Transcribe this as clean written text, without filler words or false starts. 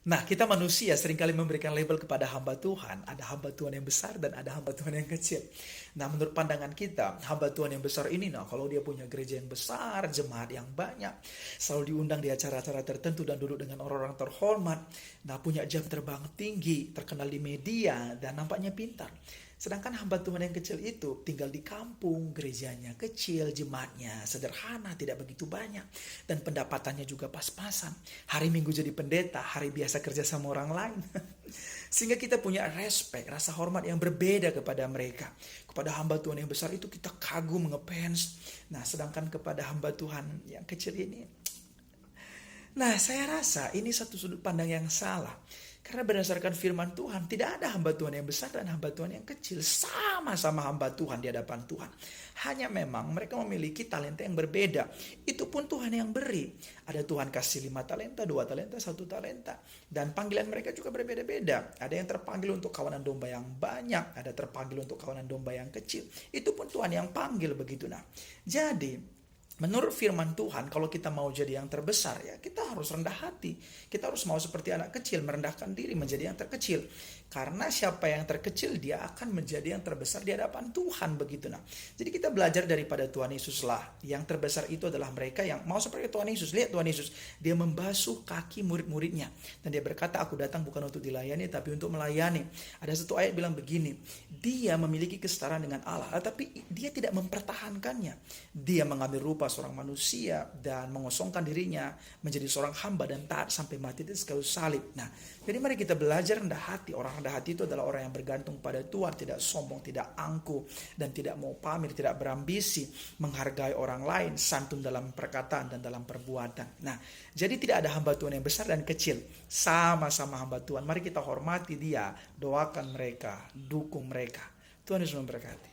Nah, kita manusia seringkali memberikan label kepada hamba Tuhan. Ada hamba Tuhan yang besar dan ada hamba Tuhan yang kecil. Nah, menurut pandangan kita, hamba Tuhan yang besar ini, nah kalau dia punya gereja yang besar, jemaat yang banyak, selalu diundang di acara-acara tertentu dan duduk dengan orang-orang terhormat, nah punya jam terbang tinggi, terkenal di media, dan nampaknya pintar. Sedangkan hamba Tuhan yang kecil itu tinggal di kampung, gerejanya kecil, jemaatnya sederhana, tidak begitu banyak. Dan pendapatannya juga pas-pasan. Hari Minggu jadi pendeta, hari biasa kerja sama orang lain. Sehingga kita punya respect, rasa hormat yang berbeda kepada mereka. Kepada hamba Tuhan yang besar itu kita kagum, ngefans. Nah, sedangkan kepada hamba Tuhan yang kecil ini, nah, saya rasa ini satu sudut pandang yang salah. Karena berdasarkan firman Tuhan, tidak ada hamba Tuhan yang besar dan hamba Tuhan yang kecil. Sama-sama hamba Tuhan di hadapan Tuhan. Hanya memang mereka memiliki talenta yang berbeda. Itu pun Tuhan yang beri. Ada Tuhan kasih 5 talenta, 2 talenta, 1 talenta. Dan panggilan mereka juga berbeda-beda. Ada yang terpanggil untuk kawanan domba yang banyak. Ada terpanggil untuk kawanan domba yang kecil. Itu pun Tuhan yang panggil begitu. Nah, jadi menurut firman Tuhan, kalau kita mau jadi yang terbesar, ya kita harus rendah hati. Kita harus mau seperti anak kecil, merendahkan diri menjadi yang terkecil. Karena siapa yang terkecil, dia akan menjadi yang terbesar di hadapan Tuhan begitu. Nah, jadi kita belajar daripada Tuhan Yesus lah. Yang terbesar itu adalah mereka yang mau seperti Tuhan Yesus. Lihat Tuhan Yesus, dia membasuh kaki murid-muridnya. Dan dia berkata, aku datang bukan untuk dilayani, tapi untuk melayani. Ada satu ayat bilang begini, dia memiliki kesetaraan dengan Allah, tapi dia tidak mempertahankannya. Dia mengambil rupa seorang manusia dan mengosongkan dirinya menjadi seorang hamba dan taat sampai mati di kayu salib. Nah, jadi mari kita belajar rendah hati. Orang rendah hati itu adalah orang yang bergantung pada Tuhan, tidak sombong, tidak angkuh, dan tidak mau pamer, tidak berambisi, menghargai orang lain, santun dalam perkataan dan dalam perbuatan. Nah, jadi tidak ada hamba Tuhan yang besar dan kecil. Sama-sama hamba Tuhan. Mari kita hormati dia, doakan mereka, dukung mereka. Tuhan Yesus memberkati.